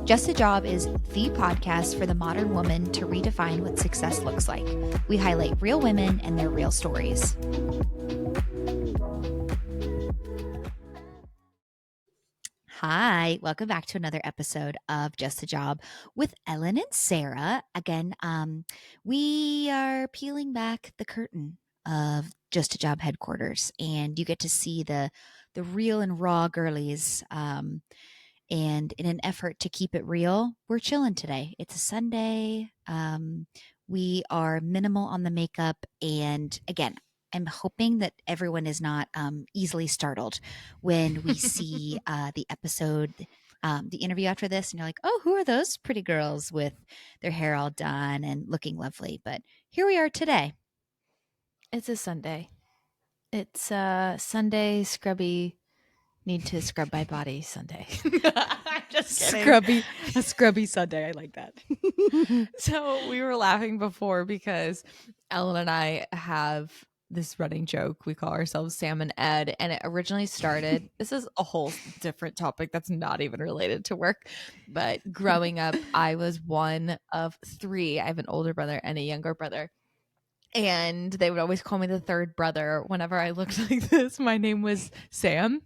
Just a Job is the podcast for the modern woman to redefine what success looks like. We highlight real women and their real stories. Hi, welcome back to another episode of Just a Job with Ellen and Sarah. Again, we are peeling back the curtain of Just a Job headquarters, and you get to see the real and raw girlies. And in an effort to keep it real, we're chilling today. It's a Sunday. We are minimal on the makeup. And again, I'm hoping that everyone is not easily startled when we see the episode, the interview after this. And you're like, oh, who are those pretty girls with their hair all done and looking lovely? But here we are today. It's a Sunday. It's Sunday scrubby. Need to scrub my body Sunday. I'm just kidding. A scrubby Sunday. I like that. So we were laughing before because Ellen and I have this running joke. We call ourselves Sam and Ed. And it originally started, this is a whole different topic that's not even related to work. But growing up, I was one of three. I have an older brother and a younger brother. And they would always call me the third brother whenever I looked like this. My name was Sam.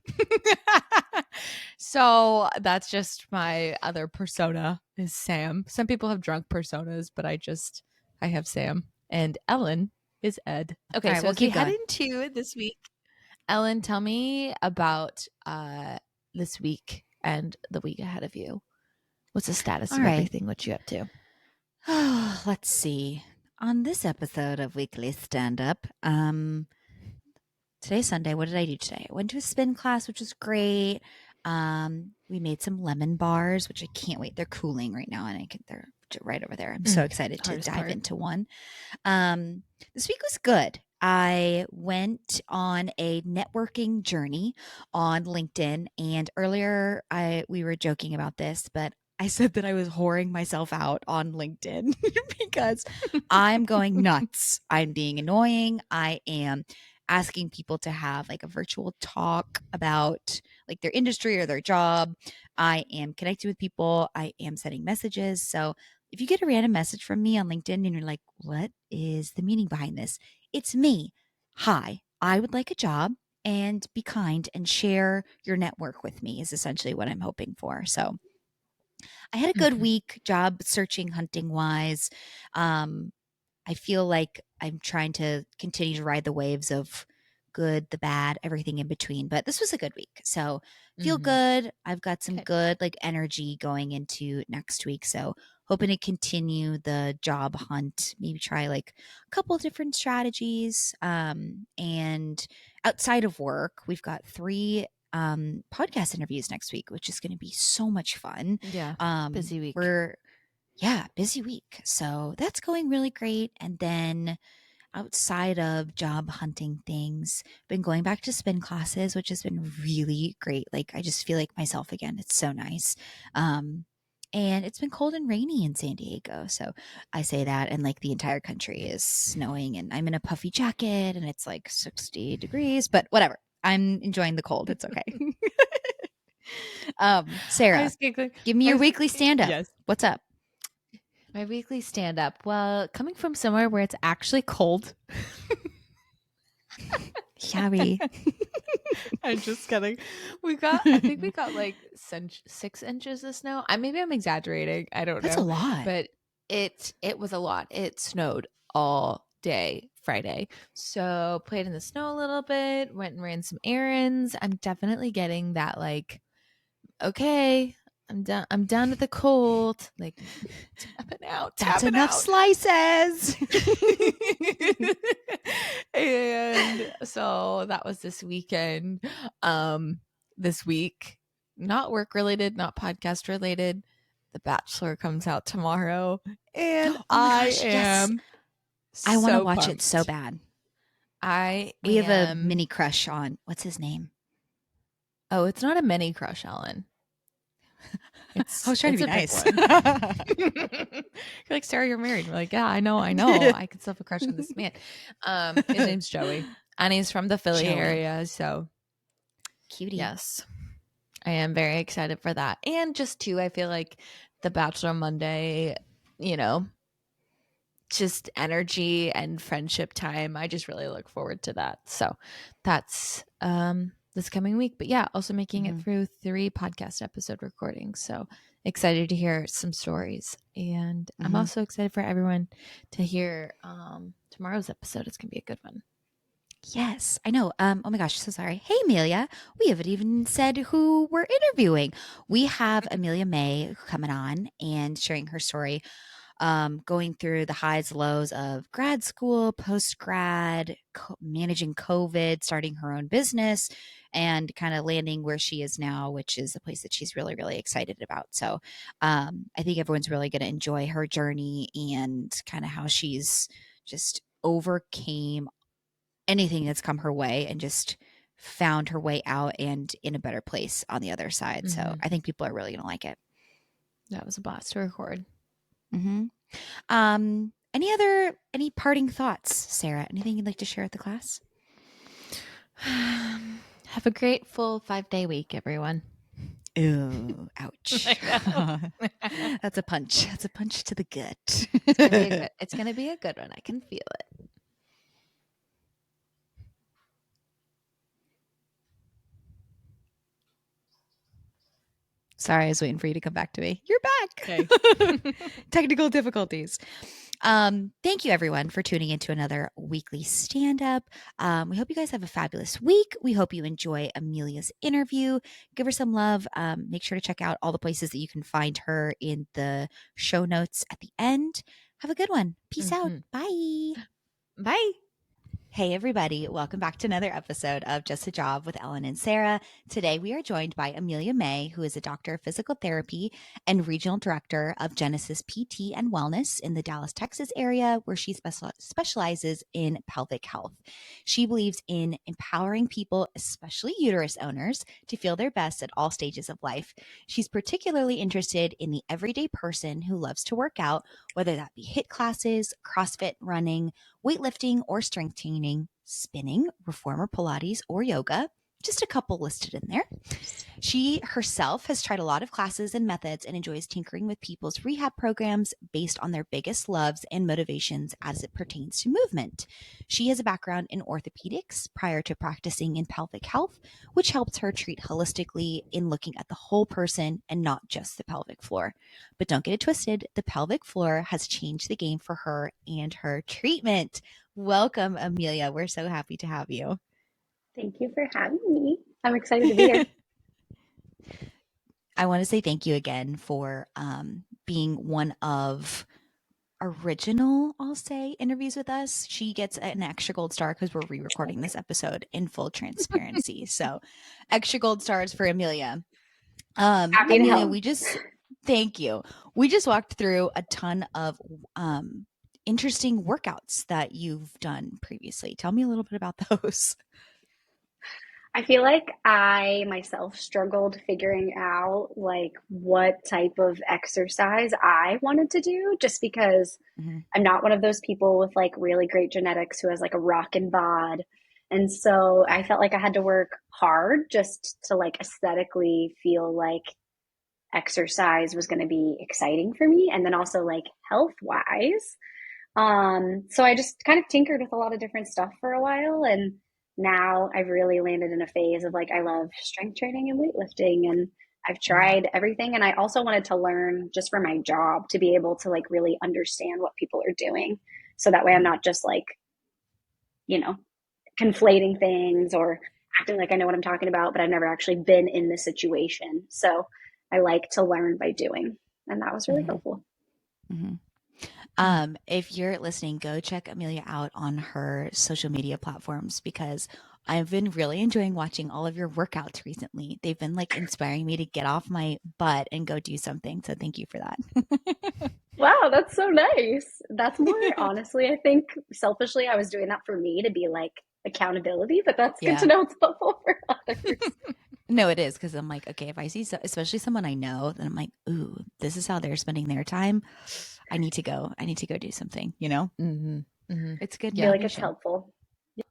So that's just my other persona is Sam. Some people have drunk personas, but I have Sam. And Ellen is Ed. Okay, right, so we'll as we keep head going. into this week, Ellen, tell me about this week and the week ahead of you. What's the status of everything? What you up to? Oh, let's see. On this episode of Weekly Stand Up, today's Sunday. What did I do today? I went to a spin class, which was great. We made some lemon bars, which I can't wait. They're cooling right now, and they're right over there. I'm so excited to dive into one. This week was good. I went on a networking journey on LinkedIn, and earlier we were joking about this, but I said that I was whoring myself out on LinkedIn because I'm going nuts. I'm being annoying. I am asking people to have like a virtual talk about like their industry or their job. I am connecting with people. I am sending messages. So if you get a random message from me on LinkedIn and you're like, what is the meaning behind this? It's me. Hi, I would like a job, and be kind and share your network with me is essentially what I'm hoping for. So I had a good week job searching, hunting wise. I feel like I'm trying to continue to ride the waves of good, the bad, everything in between. But this was a good week. So feel good. I've got some good like energy going into next week. So hoping to continue the job hunt, maybe try like a couple of different strategies. And outside of work, we've got 3 podcast interviews next week, which is going to be so much fun. Yeah. Busy week. Busy week. So that's going really great. And then outside of job hunting things, been going back to spin classes, which has been really great. Like I just feel like myself again. It's so nice. And it's been cold and rainy in San Diego. So I say that, and like the entire country is snowing, and I'm in a puffy jacket and it's like 60 degrees, but whatever. I'm enjoying the cold. It's okay. Sarah, give me your weekly stand-up. Yes. What's up? My weekly stand-up. Well, coming from somewhere where it's actually cold. Shabby. I'm just kidding. I think we got like 6 inches of snow. Maybe I'm exaggerating. I don't know. That's a lot. But it was a lot. It snowed all day Friday. So played in the snow a little bit, went and ran some errands. I'm definitely getting that like, okay, I'm done with the cold. Like tapping out. That's enough slices. And so that was this weekend. This week, not work related, not podcast related. The Bachelor comes out tomorrow, and I want to watch it so bad. We have a mini crush on, what's his name? Oh, it's not a mini crush, Ellen. I was trying to be nice. You're like, Sarah, you're married. We're like, yeah, I know. I can still have a crush on this man. His name's Joey, and he's from the Philly area. So, cutie. Yes, I am very excited for that. And just too, I feel like the Bachelor Monday, just energy and friendship time. I just really look forward to that. So that's this coming week. But yeah, also making it through 3 podcast episode recordings. So excited to hear some stories. And I'm also excited for everyone to hear tomorrow's episode. It's gonna be a good one. Yes, I know. Oh my gosh, so sorry. Hey, Amelia. We haven't even said who we're interviewing. We have Amelia May coming on and sharing her story, going through the highs, lows of grad school, post grad, managing COVID, starting her own business, and kind of landing where she is now, which is a place that she's really, really excited about. So I think everyone's really going to enjoy her journey and kind of how she's just overcame anything that's come her way and just found her way out and in a better place on the other side. So I think people are really going to like it. That was a blast to record. Any parting thoughts, Sarah? Anything you'd like to share with the class? Have a great full 5-day week, everyone. Ooh, ouch. That's a punch. That's a punch to the gut. It's gonna be a good one. I can feel it. Sorry, I was waiting for you to come back to me. You're back. Okay. Technical difficulties. Thank you everyone for tuning into another weekly stand-up. We hope you guys have a fabulous week. We hope you enjoy Amelia's interview. Give her some love. Make sure to check out all the places that you can find her in the show notes at the end. Have a good one. Peace out. Bye. Bye. Hey, everybody. Welcome back to another episode of Just a Job with Ellen and Sarah. Today, we are joined by Amelia May, who is a doctor of physical therapy and regional director of Genesis PT and Wellness in the Dallas, Texas area, where she specializes in pelvic health. She believes in empowering people, especially uterus owners, to feel their best at all stages of life. She's particularly interested in the everyday person who loves to work out, whether that be HIIT classes, CrossFit, running, weightlifting or strength training, spinning, reformer Pilates, or yoga. Just a couple listed in there. She herself has tried a lot of classes and methods and enjoys tinkering with people's rehab programs based on their biggest loves and motivations as it pertains to movement. She has a background in orthopedics prior to practicing in pelvic health, which helps her treat holistically in looking at the whole person and not just the pelvic floor. But don't get it twisted, the pelvic floor has changed the game for her and her treatment. Welcome, Amelia. We're so happy to have you. Thank you for having me. I'm excited to be here. I want to say thank you again for being one of original, I'll say, interviews with us. She gets an extra gold star because we're re-recording this episode in full transparency. So extra gold stars for Amelia. Happy to Amelia, help. thank you. We just walked through a ton of interesting workouts that you've done previously. Tell me a little bit about those. I feel like I myself struggled figuring out like what type of exercise I wanted to do just because I'm not one of those people with like really great genetics who has like a rockin' bod. And so I felt like I had to work hard just to like aesthetically feel like exercise was going to be exciting for me and then also like health wise. So I just kind of tinkered with a lot of different stuff for a while. And now I've really landed in a phase of like, I love strength training and weightlifting, and I've tried everything. And I also wanted to learn just for my job to be able to like really understand what people are doing. So that way I'm not just like, you know, conflating things or acting like I know what I'm talking about, but I've never actually been in the situation. So I like to learn by doing. And that was really helpful. If you're listening, go check Amelia out on her social media platforms because I've been really enjoying watching all of your workouts recently. They've been like inspiring me to get off my butt and go do something. So thank you for that. Wow, that's so nice. That's more honestly, I think selfishly, I was doing that for me to be like accountability, but that's good to know it's helpful for others. No, it is because I'm like, okay, if I see, especially someone I know, then I'm like, ooh, this is how they're spending their time. I need to go do something, you know? It's good. I feel like it's helpful.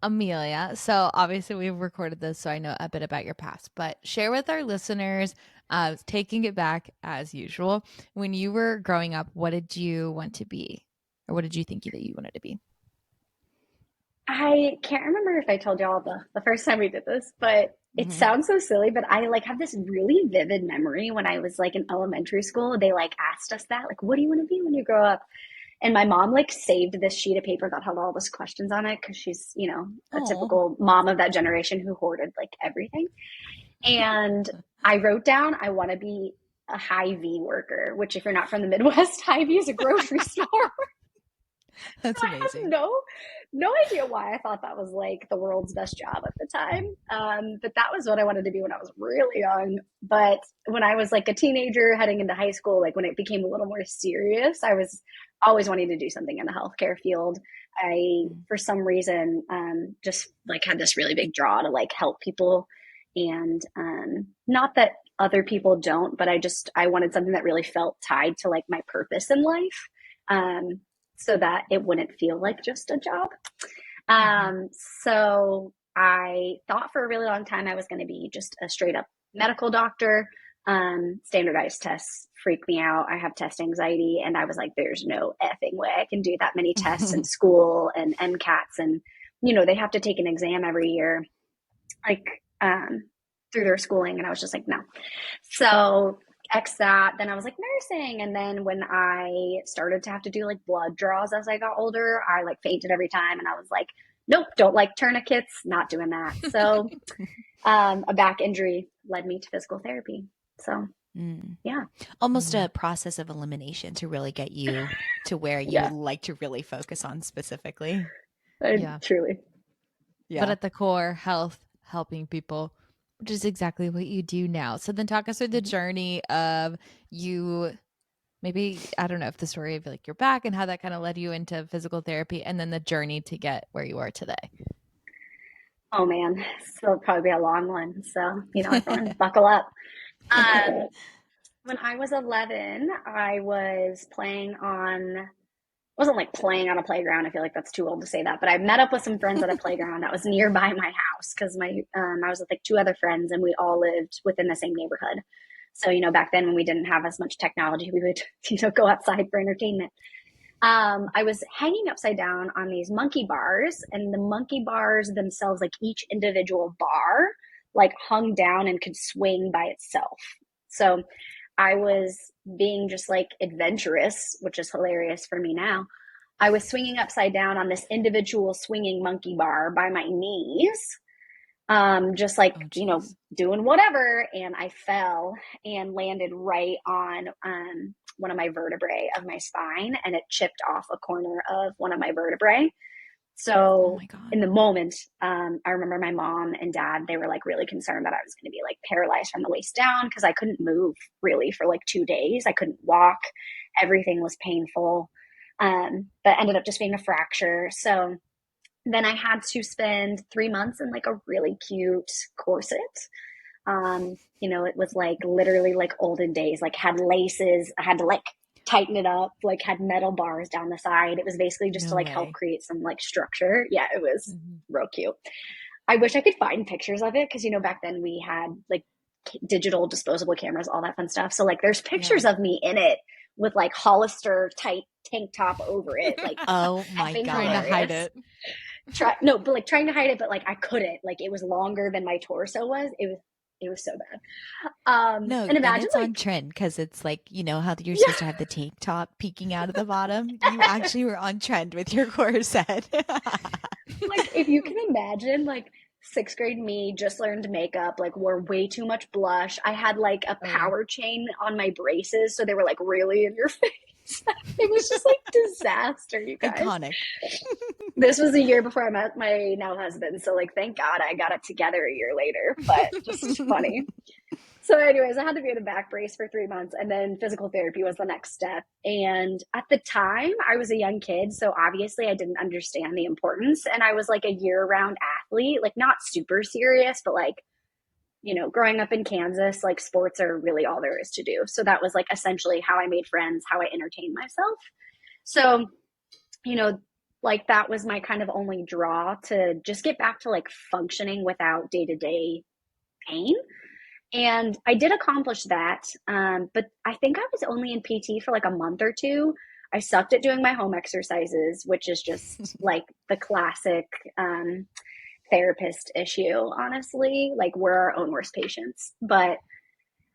Amelia, so obviously we've recorded this, so I know a bit about your past, but share with our listeners Taking it back as usual. When you were growing up, what did you want to be? Or what did you think that you wanted to be? I can't remember if I told y'all the first time we did this, but it Hmm. sounds so silly, but I like have this really vivid memory when I was like in elementary school. They like asked us that, like, what do you want to be when you grow up? And my mom like saved this sheet of paper that had all these questions on it because she's, a Oh. typical mom of that generation who hoarded like everything. And I wrote down, I want to be a Hy-Vee worker, which if you're not from the Midwest, Hy-Vee is a grocery store. That's I have amazing. no idea why I thought that was like the world's best job at the time. But that was what I wanted to be when I was really young. But when I was like a teenager heading into high school, like when it became a little more serious, I was always wanting to do something in the healthcare field. I, for some reason, just like had this really big draw to like help people. And not that other people don't, but I wanted something that really felt tied to like my purpose in life. Um, so that it wouldn't feel like just a job. Mm-hmm. Um, so I thought for a really long time I was going to be just a straight up medical doctor. Standardized tests freak me out. I have test anxiety, and I was like, there's no effing way I can do that many tests in school and MCATs. And, they have to take an exam every year, like, through their schooling. And I was just like, no. So X that. Then I was like nursing. And then when I started to have to do like blood draws as I got older, I like fainted every time. And I was like, nope, don't like tourniquets, not doing that. So a back injury led me to physical therapy. So Mm. yeah. Almost a process of elimination to really get you to where you Yeah. would like to really focus on specifically. Yeah. Truly. But Yeah. at the core, health, helping people, which is exactly what you do now. So then talk us through the journey of you, maybe, I don't know if the story of like your back and how that kind of led you into physical therapy and then the journey to get where you are today. Oh man, this will probably be a long one. So, everyone buckle up. Um, when I was 11, I was playing on wasn't like playing on a playground. I feel like that's too old to say that, but I met up with some friends at a playground that was nearby my house because I was with like two other friends and we all lived within the same neighborhood. So back then when we didn't have as much technology, we would go outside for entertainment. I was hanging upside down on these monkey bars, and the monkey bars themselves, like each individual bar, like hung down and could swing by itself. So I was being just like adventurous, which is hilarious for me now. I was swinging upside down on this individual swinging monkey bar by my knees, just like, Oh, jeez. doing whatever. And I fell and landed right on one of my vertebrae of my spine, and it chipped off a corner of one of my vertebrae. Oh So my God. in the moment, I remember my mom and dad, they were like really concerned that I was going to be like paralyzed from the waist down because I couldn't move really for like 2 days. I couldn't walk. Everything was painful. But ended up just being a fracture. So then I had to spend 3 months in like a really cute corset. It was like literally like olden days, like had laces. I had to like tighten it up, like had metal bars down the side. It was basically just to No like help way. create some like structure. Yeah, it was Mhm. real cute. I wish I could find pictures of it because back then we had like digital disposable cameras, all that fun stuff. So like there's Yeah. pictures of me in it with like Hollister tight tank top over it, like Oh my effing Trying to God. hide hilarious. it. No, but like trying to hide it, but like I couldn't. Like it was longer than my torso was. It was so bad. No, And then imagine it's on like trend because it's like, how you're yeah, supposed to have the tank top peeking out of the bottom. You actually were on trend with your corset. like if you can imagine like sixth grade me just learned makeup, like wore way too much blush. I had like a Oh, yeah. power chain on my braces, so they were like really in your face. It was just like disaster, you guys. Iconic. This was a year before I met my now husband, so like thank God I got it together a year later, but just funny. So, anyways, I had to be in a back brace for 3 months, and then physical therapy was the next step. And at the time, I was a young kid, so obviously I didn't understand the importance. And I was like a year-round athlete, like not super serious, but like growing up in Kansas, like sports are really all there is to do. So that was like essentially how I made friends, how I entertained myself. So, you know, like that was my kind of only draw to just get back to like functioning without day to day pain. And I did accomplish that. But I think I was only in PT for like a month or two. I sucked at doing my home exercises, which is just like the classic therapist issue, honestly. Like, we're our own worst patients. But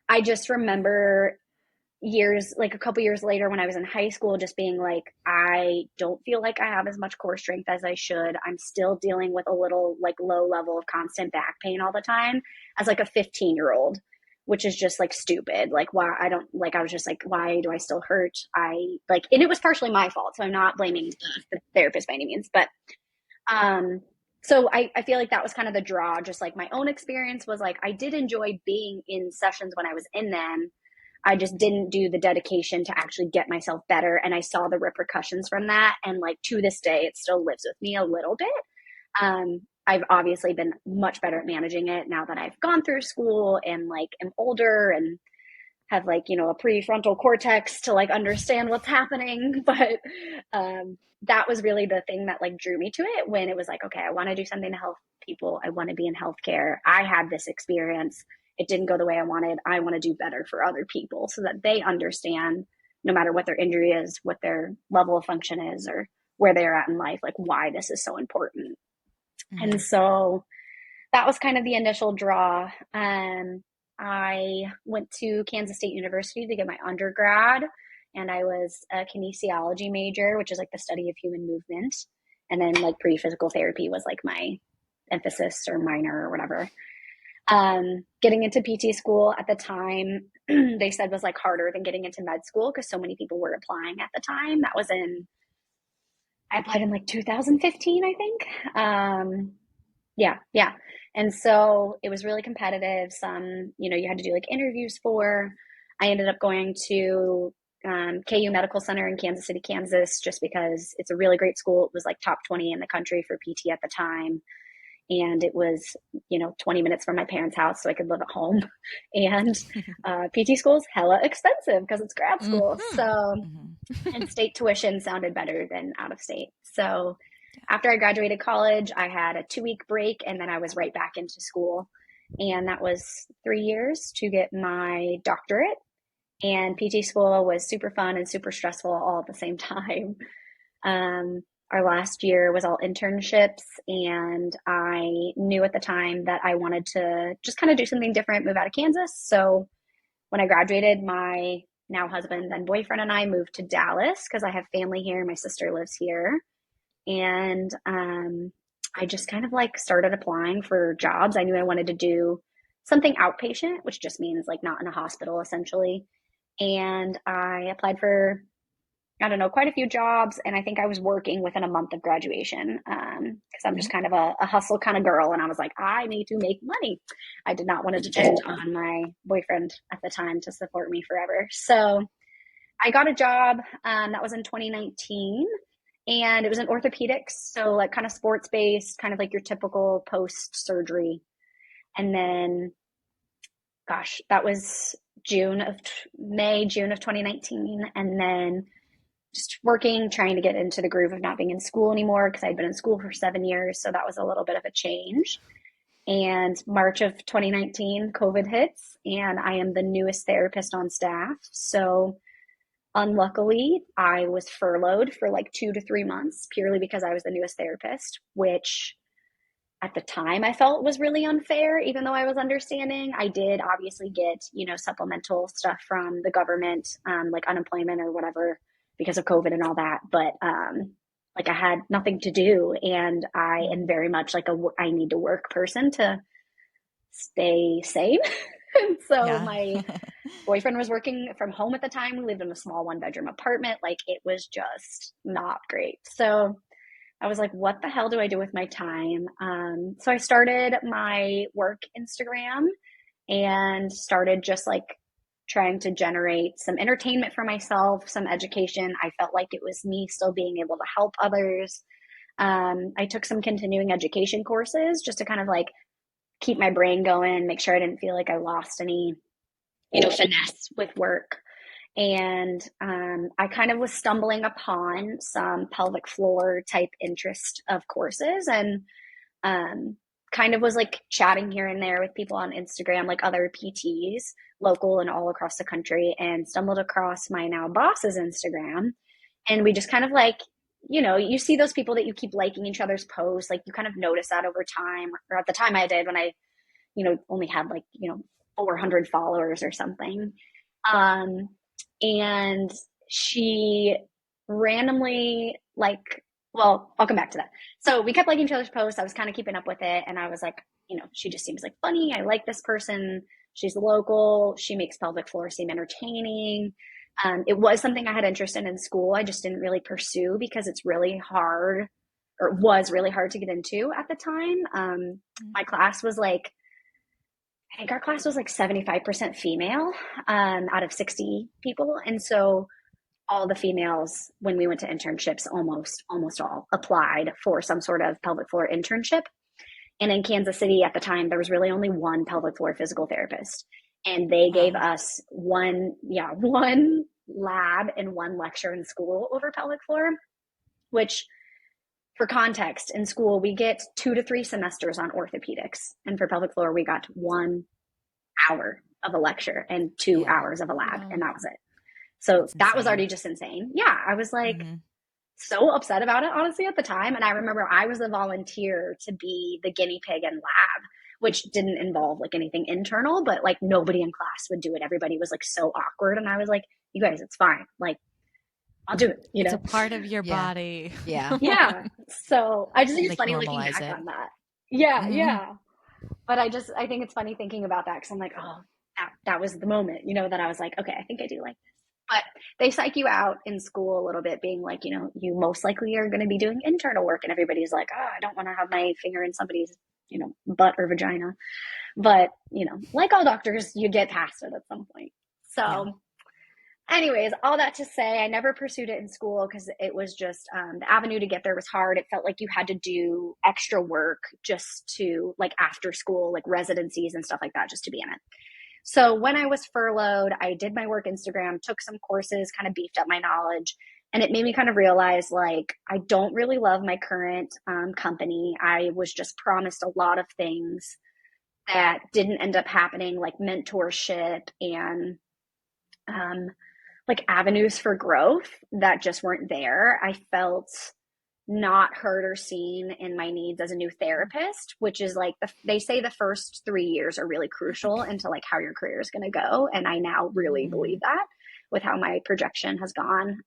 I just remember years, like a couple years later when I was in high school, just being like, I don't feel like I have as much core strength as I should. I'm still dealing with a little like low level of constant back pain all the time as like a 15-year-old, which is just like stupid. Like, why I don't like, I was just like, why do I still hurt? I like, and it was partially my fault. So I'm not blaming the therapist by any means, but um, so I feel like that was kind of the draw. Just like my own experience was like, I did enjoy being in sessions when I was in them. I just didn't do the dedication to actually get myself better. And I saw the repercussions from that. And like to this day, it still lives with me a little bit. I've obviously been much better at managing it now that I've gone through school and like am older and have like, you know, a prefrontal cortex to like understand what's happening. But that was really the thing that like drew me to it, when it was like, okay, I want to do something to help people. I want to be in healthcare. I had this experience. It didn't go the way I wanted. I want to do better for other people so that they understand, no matter what their injury is, what their level of function is, or where they're at in life, like why this is so important. Mm-hmm. And so that was kind of the initial draw. I went to Kansas State University to get my undergrad, and I was a kinesiology major, which is like the study of human movement. And then like pre-physical therapy was like my emphasis or minor or whatever. Getting into PT school at the time, they said was like harder than getting into med school because so many people were applying at the time. That was I applied in like 2015, I think. Yeah. And so it was really competitive. Some, you know, you had to do like interviews for. I ended up going to KU Medical Center in Kansas City, Kansas, just because it's a really great school. It was like top 20 in the country for PT at the time. And it was, you know, 20 minutes from my parents' house, so I could live at home. And PT school is hella expensive because it's grad school. Mm-hmm. So, and state tuition sounded better than out of state. So after I graduated college, I had a 2-week break, and then I was right back into school. And that was 3 years to get my doctorate. And PT school was super fun and super stressful all at the same time. Our last year was all internships, and I knew at the time that I wanted to just kind of do something different, move out of Kansas. So when I graduated, my now husband and boyfriend and I moved to Dallas because I have family here. My sister lives here. And I just kind of like started applying for jobs. I knew I wanted to do something outpatient, which just means like not in a hospital essentially. And I applied for, I don't know, quite a few jobs. And I think I was working within a month of graduation because I'm just kind of a hustle kind of girl. And I was like, I need to make money. I did not want to depend on my boyfriend at the time to support me forever. So I got a job that was in 2019. And it was in orthopedics, so like kind of sports based, kind of like your typical post surgery. And then, gosh, that was June of 2019. And then just working, trying to get into the groove of not being in school anymore because I'd been in school for 7 years. So that was a little bit of a change. And March of 2019, COVID hits, and I am the newest therapist on staff. So unluckily, I was furloughed for like 2 to 3 months purely because I was the newest therapist, which at the time I felt was really unfair, even though I was understanding. I did obviously get, you know, supplemental stuff from the government, like unemployment or whatever because of COVID and all that. But like I had nothing to do, and I am very much like I need to work person to stay sane. And so my boyfriend was working from home at the time. We lived in a small 1-bedroom apartment. Like it was just not great. So I was like, what the hell do I do with my time? So I started my work Instagram and started just like trying to generate some entertainment for myself, some education. I felt like it was me still being able to help others. I took some continuing education courses just to kind of like keep my brain going, make sure I didn't feel like I lost any, you know, finesse with work. And I kind of was stumbling upon some pelvic floor type interest of courses, and kind of was like chatting here and there with people on Instagram, like other PTs, local and all across the country, and stumbled across my now boss's Instagram. And we just kind of like, you know, you see those people that you keep liking each other's posts, like you kind of notice that over time. Or at the time I did when I, you know, only had like, you know, 400 followers or something. And she randomly like, well, I'll come back to that. So we kept liking each other's posts. I was kind of keeping up with it. And I was like, you know, she just seems like funny. I like this person. She's local. She makes pelvic floor seem entertaining. It was something I had interest in school. I just didn't really pursue because it's really hard, or was really hard to get into at the time. My class was like, I think our class was like 75% female out of 60 people. And so all the females, when we went to internships, almost all applied for some sort of pelvic floor internship. And in Kansas City at the time, there was really only one pelvic floor physical therapist. And they gave us one lab and one lecture in school over pelvic floor, which for context, in school, we get 2 to 3 semesters on orthopedics. And for pelvic floor, we got 1 hour of a lecture and 2 hours of a lab. And that was it. So that was already just insane. Yeah. I was like so upset about it, honestly, at the time. And I remember I was a volunteer to be the guinea pig in lab, which didn't involve like anything internal, but like nobody in class would do it. Everybody was like so awkward. And I was like, you guys, it's fine. Like, I'll do it. You know, it's a part of your body. Yeah. Yeah. So I just think it's like funny looking back on that. Yeah. Yeah. But I think it's funny thinking about that because I'm like, oh, that was the moment, you know, that I was like, okay, I think I do like this. But they psych you out in school a little bit, being like, you know, you most likely are going to be doing internal work. And everybody's like, oh, I don't want to have my finger in somebody's, you know, butt or vagina. But, you know, like all doctors, you get past it at some point. So anyways, all that to say, I never pursued it in school because it was just the avenue to get there was hard. It felt like you had to do extra work just to like after school, like residencies and stuff like that, just to be in it. So when I was furloughed, I did my work Instagram, took some courses, kind of beefed up my knowledge. And it made me kind of realize like, I don't really love my current company. I was just promised a lot of things that didn't end up happening, like mentorship and like avenues for growth that just weren't there. I felt not heard or seen in my needs as a new therapist, which is like they say the first 3 years are really crucial into like how your career is going to go. And I now really believe that with how my projection has gone.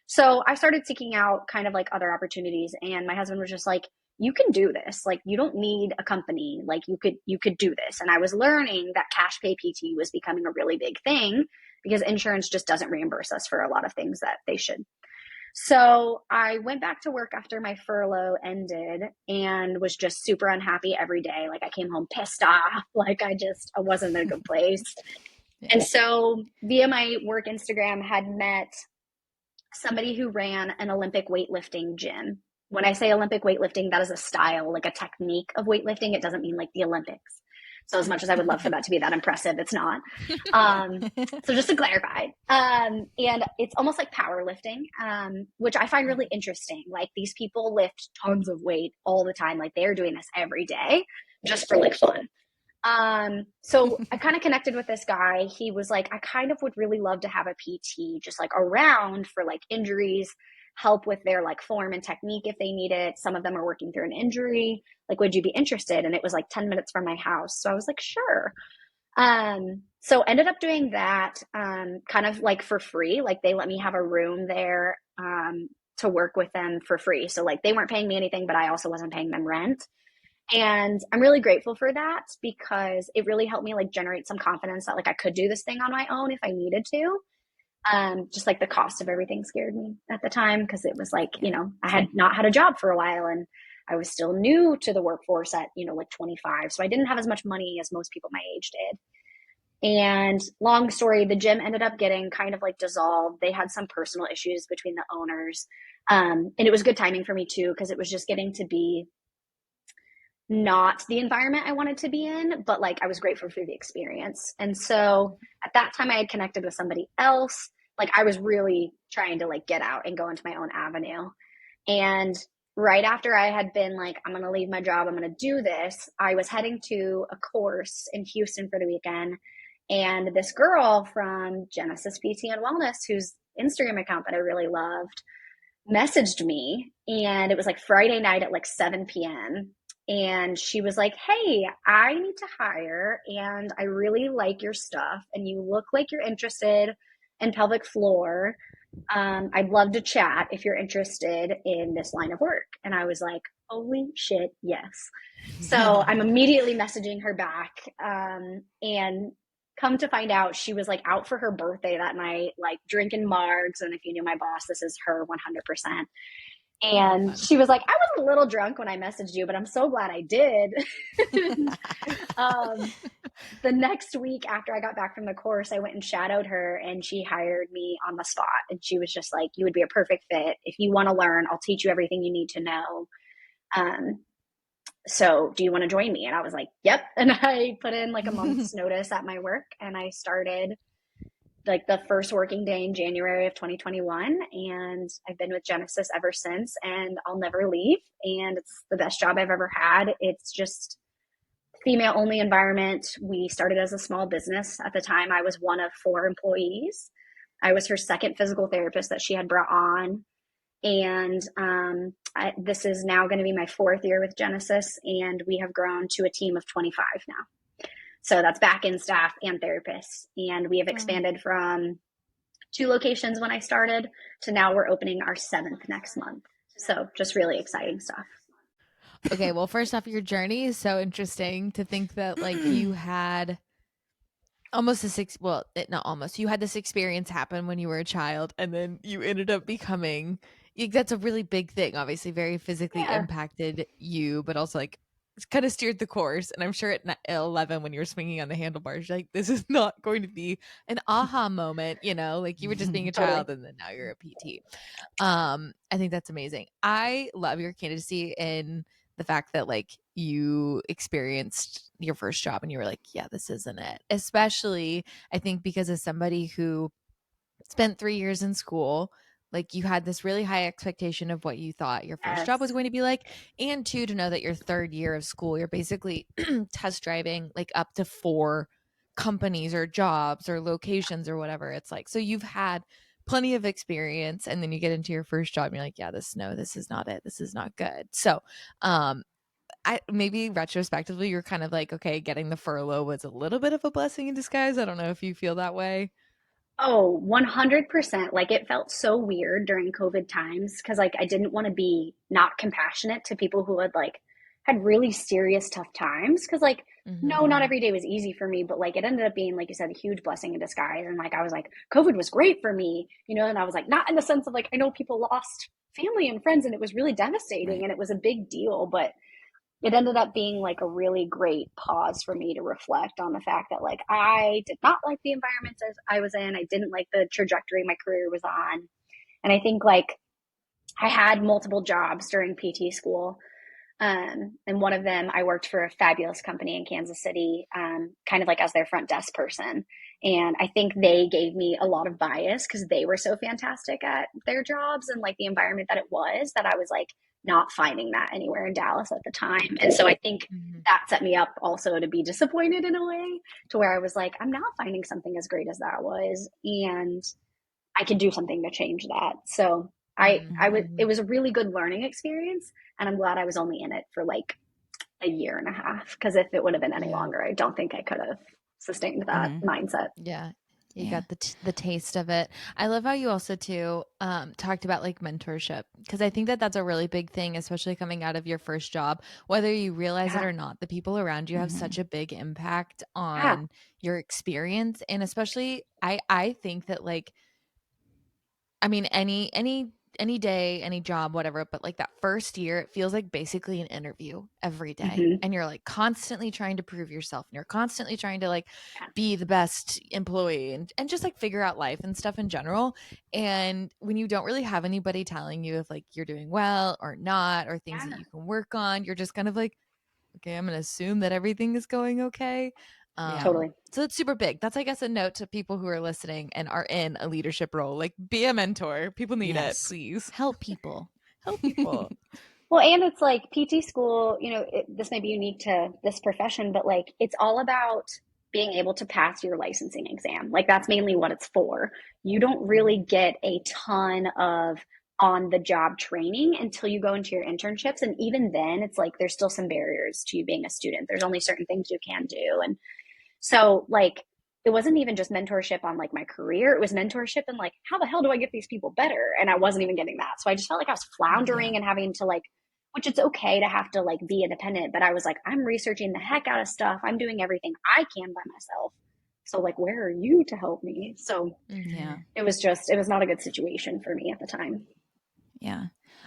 So I started seeking out kind of like other opportunities, and my husband was just like, you can do this. Like, you don't need a company. Like you could do this. And I was learning that cash pay PT was becoming a really big thing because insurance just doesn't reimburse us for a lot of things that they should. So I went back to work after my furlough ended and was just super unhappy every day. Like I came home pissed off. Like I wasn't in a good place. And so via my work Instagram had met somebody who ran an Olympic weightlifting gym. When I say Olympic weightlifting, that is a style, like a technique of weightlifting. It doesn't mean like the Olympics. So as much as I would love for that to be that impressive, it's not. So just to clarify, and it's almost like powerlifting, which I find really interesting. Like these people lift tons of weight all the time. Like they're doing this every day just for like fun. So I kind of connected with this guy. He was like, I kind of would really love to have a PT just like around for like injuries, help with their like form and technique if they need it. Some of them are working through an injury. Like, would you be interested? And it was like 10 minutes from my house. So I was like, sure. So ended up doing that, kind of like for free. Like they let me have a room there, to work with them for free. So like they weren't paying me anything, but I also wasn't paying them rent. And I'm really grateful for that because it really helped me like generate some confidence that like I could do this thing on my own if I needed to. Just like the cost of everything scared me at the time because it was like, you know, I had not had a job for a while and I was still new to the workforce at, you know, like 25. So I didn't have as much money as most people my age did. And long story, the gym ended up getting kind of like dissolved. They had some personal issues between the owners. And it was good timing for me too, because it was just getting to be not the environment I wanted to be in, but like I was grateful for the experience. And so at that time I had connected with somebody else. Like I was really trying to like get out and go into my own avenue. And right after I had been like, I'm going to leave my job, I'm going to do this, I was heading to a course in Houston for the weekend. And this girl from Genesis PT and Wellness, whose Instagram account that I really loved, messaged me. And it was like Friday night at like 7 p.m. And she was like, hey, I need to hire and I really like your stuff. And you look like you're interested in pelvic floor. I'd love to chat if you're interested in this line of work. And I was like, holy shit, yes. So I'm immediately messaging her back. And come to find out, she was like out for her birthday that night, like drinking margs. And if you knew my boss, this is her 100%. And she was like, I was a little drunk when I messaged you, but I'm so glad I did. The next week after I got back from the course, I went and shadowed her and she hired me on the spot. And she was just like, you would be a perfect fit. If you want to learn, I'll teach you everything you need to know. So do you want to join me? And I was like, yep. And I put in like a month's notice at my work and I started like the first working day in January of 2021. And I've been with Genesis ever since and I'll never leave. And it's the best job I've ever had. It's just female only environment. We started as a small business. At the time, I was one of 4 employees. I was her second physical therapist that she had brought on. And this is now going to be my 4th year with Genesis. And we have grown to a team of 25 now. So that's back-end staff and therapists. And we have expanded from 2 locations when I started to now we're opening our 7th next month. So just really exciting stuff. Okay, well, first off, your journey is so interesting to think that like you had almost you had this experience happen when you were a child and then you ended up becoming, that's a really big thing, obviously very physically impacted you, but also like it's kind of steered the course. And I'm sure at 11 when you were swinging on the handlebars, you're like, this is not going to be an aha moment, like you were just being a child and then now you're a PT. I think that's amazing. I love your candidacy in the fact that like you experienced your first job and you were like, yeah, this isn't it. Especially I think because as somebody who spent 3 years in school, like you had this really high expectation of what you thought your first job was going to be like. And 2, to know that your 3rd year of school, you're basically test driving like up to 4 companies or jobs or locations or whatever it's like. So you've had plenty of experience and then you get into your first job and you're like, yeah, this is not it. This is not good. So I maybe retrospectively you're kind of like, okay, getting the furlough was a little bit of a blessing in disguise. I don't know if you feel that way. Oh, 100%. Like it felt so weird during COVID times because like I didn't want to be not compassionate to people who had really serious tough times because like no, not every day was easy for me, but like it ended up being, like you said, a huge blessing in disguise. And like I was like, COVID was great for me, and I was like, not in the sense of like I know people lost family and friends and it was really devastating and it was a big deal, but it ended up being like a really great pause for me to reflect on the fact that like I did not like the environment as I was in. I didn't like the trajectory my career was on. And I think like I had multiple jobs during PT school. And one of them, I worked for a fabulous company in Kansas City, kind of like as their front desk person. And I think they gave me a lot of bias because they were so fantastic at their jobs and like the environment that it was that I was like not finding that anywhere in Dallas at the time. And so I think that set me up also to be disappointed in a way to where I was like, I'm not finding something as great as that was. And I can do something to change that. So it was a really good learning experience. And I'm glad I was only in it for like a year and a half. Because if it would have been any longer, I don't think I could have sustained that mindset. Yeah. You got the taste of it. I love how you also too talked about like mentorship, because I think that that's a really big thing, especially coming out of your first job, whether you realize it or not. The people around you have such a big impact on your experience, and especially I think that like, I mean, any day, any job, whatever, but like that first year, it feels like basically an interview every day. And you're like constantly trying to prove yourself and you're constantly trying to like be the best employee and just like figure out life and stuff in general. And when you don't really have anybody telling you if like you're doing well or not, or things that you can work on, you're just kind of like, okay, I'm going to assume that everything is going okay. Totally. So it's super big. That's, I guess, a note to people who are listening and are in a leadership role. Like, be a mentor. People need it. Please help people. help people. Well, and it's like PT school, this may be unique to this profession, but like it's all about being able to pass your licensing exam. Like that's mainly what it's for. You don't really get a ton of on the job training until you go into your internships. And even then, it's like there's still some barriers to you being a student. There's only certain things you can do. And so, like, it wasn't even just mentorship on like my career, it was mentorship and like, how the hell do I get these people better? And I wasn't even getting that. So I just felt like I was floundering and having to like, which it's okay to have to like be independent, but I was like, I'm researching the heck out of stuff. I'm doing everything I can by myself. So like, where are you to help me? So it was not a good situation for me at the time. Yeah.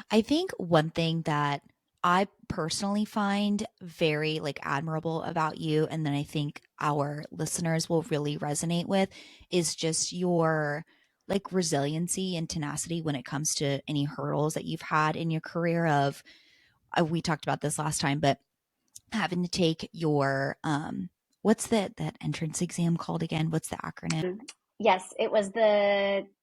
I think one thing that I personally find very like admirable about you, and then I think our listeners will really resonate with, is just your like resiliency and tenacity when it comes to any hurdles that you've had in your career of, we talked about this last time, but having to take your, what's that entrance exam called again? What's the acronym? Yes, it was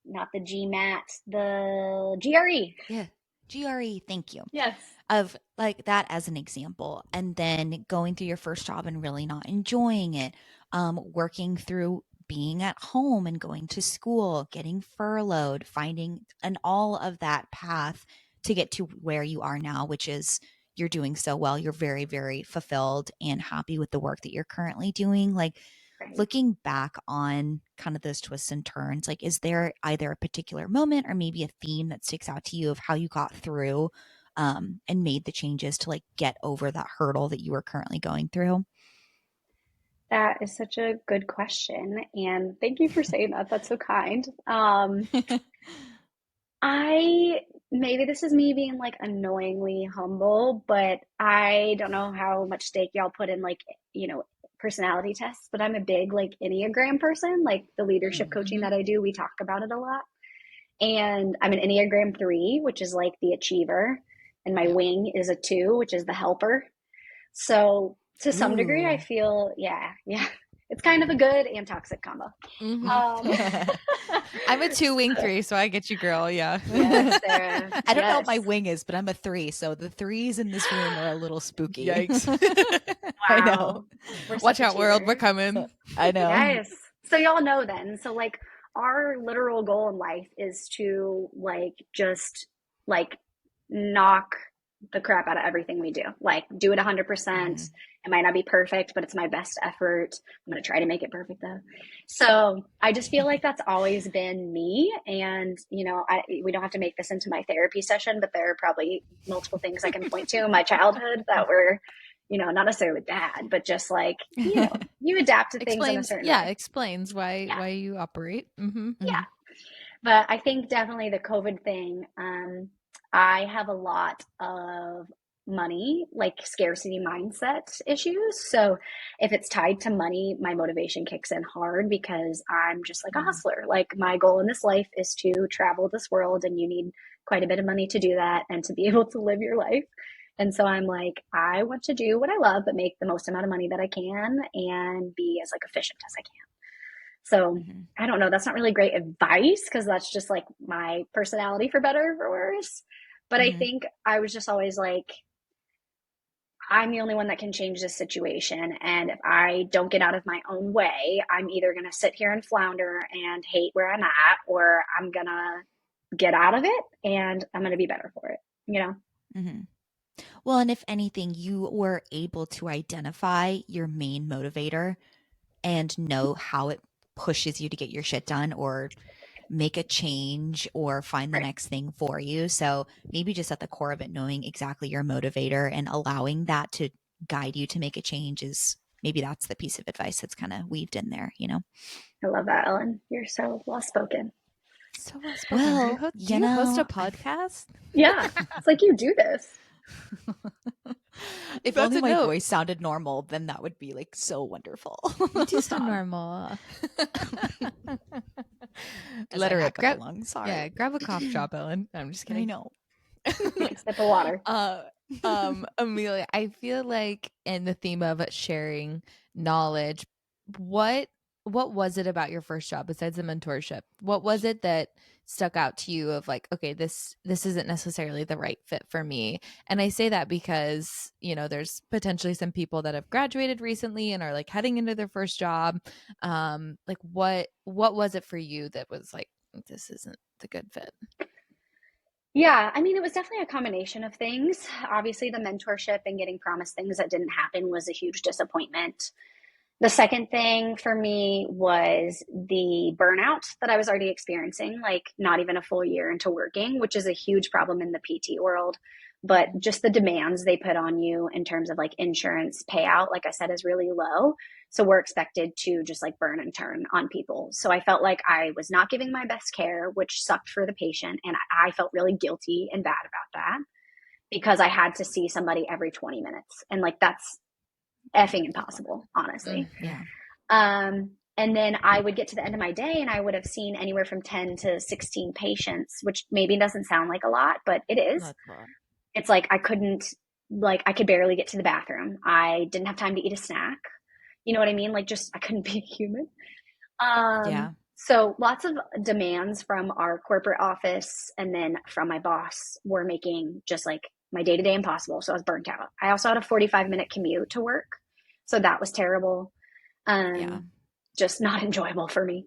not the GMAT, the GRE. Yeah. GRE, thank you. Yes. Of like that as an example, and then going through your first job and really not enjoying it, working through being at home and going to school, getting furloughed, finding and all of that path to get to where you are now, which is you're doing so well. You're very, very fulfilled and happy with the work that you're currently doing. Like, looking back on kind of those twists and turns, like, is there either a particular moment or maybe a theme that sticks out to you of how you got through and made the changes to like get over that hurdle that you were currently going through? That is such a good question. And thank you for saying that. That's so kind. Maybe this is me being like annoyingly humble, but I don't know how much stake y'all put in like, personality tests, but I'm a big like Enneagram person. Like the leadership coaching that I do, we talk about it a lot. And I'm an Enneagram 3, which is like the achiever, and my wing is a 2, which is the helper. So to some degree, I feel, yeah, it's kind of a good and toxic combo. I'm a 2 wing 3, so I get you, girl. Yeah. Yes, Sarah. I don't know what my wing is, but I'm a 3, so the 3s in this room are a little spooky. Yikes. Wow. I know. Watch out, world, we're coming. I know. Yes. So y'all know then. So like our literal goal in life is to like just like knock the crap out of everything we do. Like do it 100%. It might not be perfect, but it's my best effort. I'm going to try to make it perfect though. So I just feel like that's always been me. And, we don't have to make this into my therapy session, but there are probably multiple things I can point to in my childhood that were, not necessarily bad, but just like, you adapt to things in a certain way. Yeah, explains why you operate. Yeah. But I think definitely the COVID thing, I have a lot of money, like scarcity mindset issues. So if it's tied to money, my motivation kicks in hard because I'm just like a hustler. Like my goal in this life is to travel this world, and you need quite a bit of money to do that and to be able to live your life. And so I'm like, I want to do what I love, but make the most amount of money that I can and be as like efficient as I can. So I don't know. That's not really great advice because that's just like my personality, for better or for worse. But I think I was just always like, I'm the only one that can change this situation. And if I don't get out of my own way, I'm either going to sit here and flounder and hate where I'm at, or I'm going to get out of it and I'm going to be better for it, Well, and if anything, you were able to identify your main motivator and know how it pushes you to get your shit done or make a change or find the next thing for you. So maybe just at the core of it, knowing exactly your motivator and allowing that to guide you to make a change is maybe that's the piece of advice that's kind of weaved in there, I love that, Ellen. You're so well spoken. So well spoken. Well, do you host a podcast? Yeah. It's like you do this. If That's only my note. voice sounded normal, then that would be like so wonderful. You do sound normal. Let her grab along. Sorry. Yeah, grab a cough drop, Ellen. No, I'm just kidding. I know. Sip of water. Amelia, I feel like in the theme of sharing knowledge, what what was it about your first job besides the mentorship? What was it that stuck out to you of like, okay, this isn't necessarily the right fit for me? And I say that because, you know, there's potentially some people that have graduated recently and are like heading into their first job. Like what was it for you that was like, this isn't the good fit? Yeah, I mean, it was definitely a combination of things. Obviously, the mentorship and getting promised things that didn't happen was a huge disappointment. The second thing for me was the burnout that I was already experiencing, like not even a full year into working, which is a huge problem in the PT world. But just the demands they put on you in terms of like insurance payout, like I said, is really low. So we're expected to just like burn and turn on people. So I felt like I was not giving my best care, which sucked for the patient. And I felt really guilty and bad about that because I had to see somebody every 20 minutes. And like that's effing impossible, honestly. Yeah. And then I would get to the end of my day and I would have seen anywhere from 10 to 16 patients, which maybe doesn't sound like a lot, but it is. It's like I could barely get to the bathroom. I didn't have time to eat a snack. You know what I mean? Like just I couldn't be human. Yeah. So lots of demands from our corporate office and then from my boss were making just like my day-to-day impossible. So I was burnt out. I also had a 45-minute commute to work. So that was terrible. Just not enjoyable for me.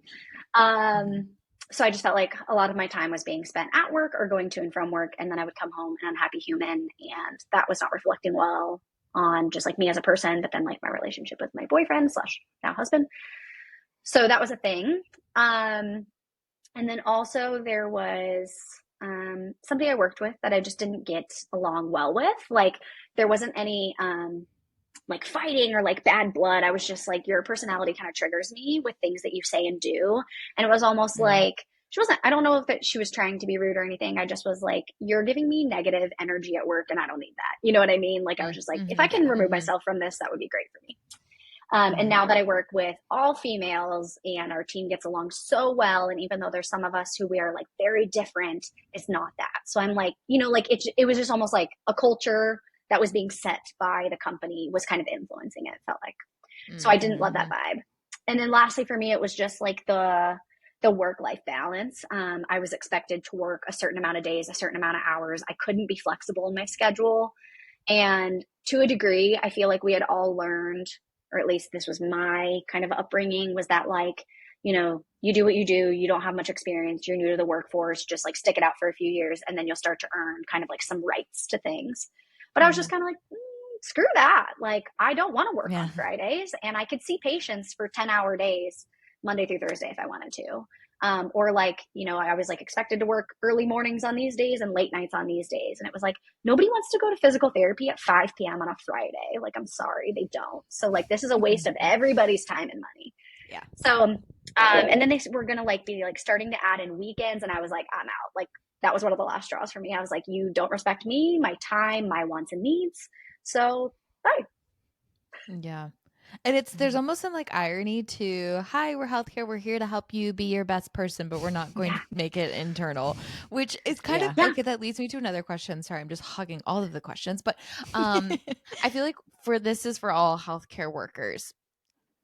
So I just felt like a lot of my time was being spent at work or going to and from work. And then I would come home an unhappy human. And that was not reflecting well on just like me as a person, but then like my relationship with my boyfriend / now husband. So that was a thing. And then also there was somebody I worked with that I just didn't get along well with. Like there wasn't any like fighting or like bad blood. I was just like, your personality kind of triggers me with things that you say and do. And it was almost like she wasn't, I don't know if that she was trying to be rude or anything. I just was like, you're giving me negative energy at work and I don't need that. You know what I mean? Like I was just like, if I can remove myself from this, that would be great for me. And now that I work with all females and our team gets along so well, and even though there's some of us who we are like very different, it's not that. So I'm like, you know, like it was just almost like a culture that was being set by the company was kind of influencing it, felt like. So I didn't love that vibe. And then lastly for me, it was just like the work-life balance. I was expected to work a certain amount of days, a certain amount of hours. I couldn't be flexible in my schedule. And to a degree, I feel like we had all learned, or at least this was my kind of upbringing, was that like, you know, you do what you do, you don't have much experience, you're new to the workforce, just like stick it out for a few years and then you'll start to earn kind of like some rights to things. But I was just kind of like, screw that. Like, I don't want to work on Fridays and I could see patients for 10-hour days, Monday through Thursday if I wanted to. Or like, you know, I was like expected to work early mornings on these days and late nights on these days. And it was like, nobody wants to go to physical therapy at 5 p.m. on a Friday. Like, I'm sorry, they don't. So like, this is a waste of everybody's time and money. Yeah. So, and then they were going to like be like starting to add in weekends. And I was like, I'm out. Like, that was one of the last straws for me. I was like, you don't respect me, my time, my wants and needs. So bye. Yeah. And there's almost some like irony to, hi, we're healthcare. We're here to help you be your best person, but we're not going to make it internal, which is kind of like, that leads me to another question. Sorry, I'm just hugging all of the questions, but I feel like this is for all healthcare workers.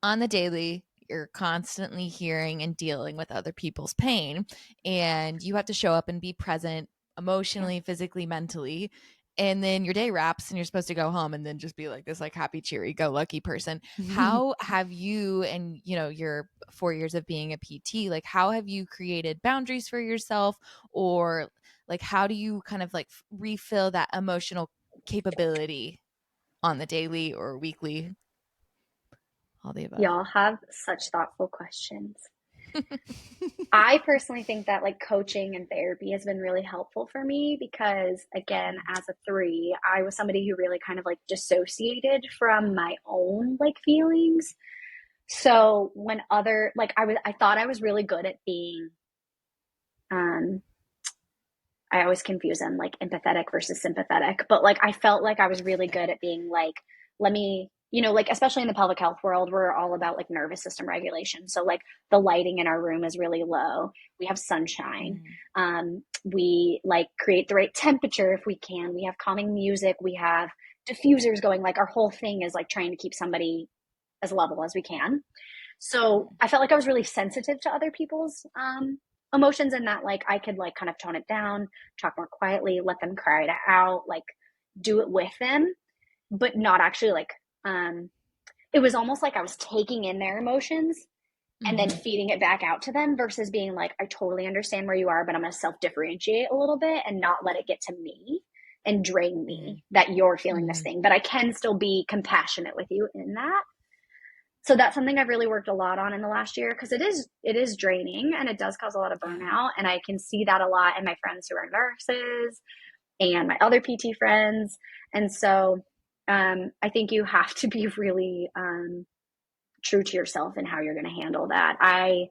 On the daily, you're constantly hearing and dealing with other people's pain, and you have to show up and be present emotionally, physically, mentally. And then your day wraps and you're supposed to go home and then just be like this like happy, cheery, go lucky person. How have you, and you know, your 4 years of being a PT, like how have you created boundaries for yourself, or like how do you kind of like refill that emotional capability on the daily or weekly? All the above. Y'all have such thoughtful questions. I personally think that like coaching and therapy has been really helpful for me because, again, as a 3, I was somebody who really kind of like dissociated from my own like feelings. So when I thought I was really good at being, I always confuse them, like empathetic versus sympathetic, but like I felt like I was really good at being like, let me, you know, like especially in the pelvic health world, we're all about like nervous system regulation. So like the lighting in our room is really low. We have sunshine. We like create the right temperature if we can. We have calming music. We have diffusers going. Like our whole thing is like trying to keep somebody as level as we can. So I felt like I was really sensitive to other people's emotions, and that like I could like kind of tone it down, talk more quietly, let them cry it out, like do it with them, but not actually like it was almost like I was taking in their emotions and then feeding it back out to them versus being like, I totally understand where you are, but I'm going to self differentiate a little bit and not let it get to me and drain me that you're feeling this thing. But I can still be compassionate with you in that. So that's something I've really worked a lot on in the last year, because it is draining and it does cause a lot of burnout. And I can see that a lot in my friends who are nurses and my other PT friends. And so I think you have to be really true to yourself and how you're going to handle that. I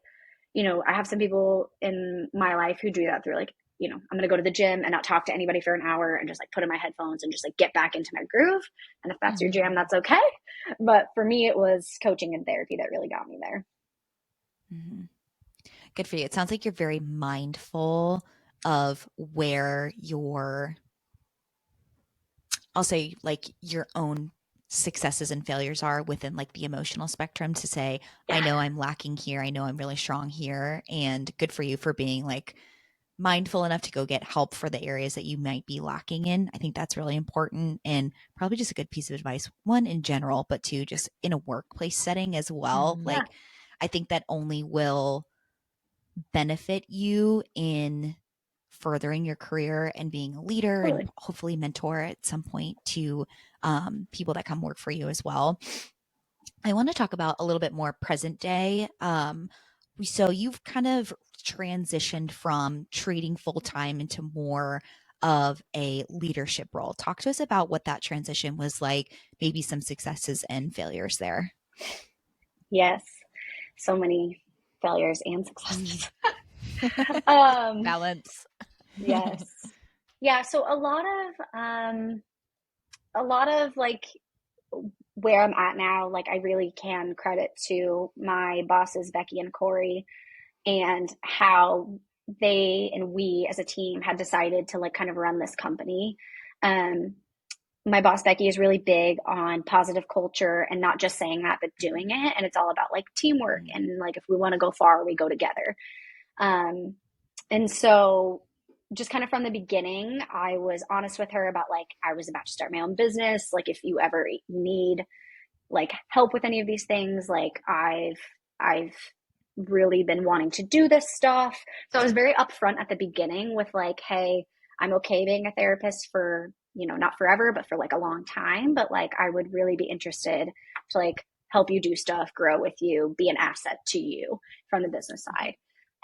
have some people in my life who do that through like, I'm going to go to the gym and not talk to anybody for an hour and just like put in my headphones and just like get back into my groove. And if that's your jam, that's okay. But for me, it was coaching and therapy that really got me there. Good for you. It sounds like you're very mindful of where I'll say like your own successes and failures are within like the emotional spectrum, to say, I know I'm lacking here. I know I'm really strong here. And good for you for being like mindful enough to go get help for the areas that you might be lacking in. I think that's really important, and probably just a good piece of advice, one in general, but two, just in a workplace setting as well. Like, I think that only will benefit you in furthering your career and being a leader and hopefully mentor at some point to people that come work for you as well. I want to talk about a little bit more present day. So you've kind of transitioned from treating full time into more of a leadership role. Talk to us about what that transition was like, maybe some successes and failures there. Yes. So many failures and successes. Balance. Yes. Yeah. So a lot of like where I'm at now, like I really can credit to my bosses, Becky and Corey, and how they and we as a team had decided to like kind of run this company. My boss Becky is really big on positive culture, and not just saying that, but doing it. And it's all about like teamwork, and like if we want to go far, we go together. And so just kind of from the beginning, I was honest with her about like I was about to start my own business. Like if you ever need like help with any of these things, like I've really been wanting to do this stuff. So I was very upfront at the beginning with like, hey, I'm okay being a therapist for, not forever, but for like a long time. But like, I would really be interested to like help you do stuff, grow with you, be an asset to you from the business side.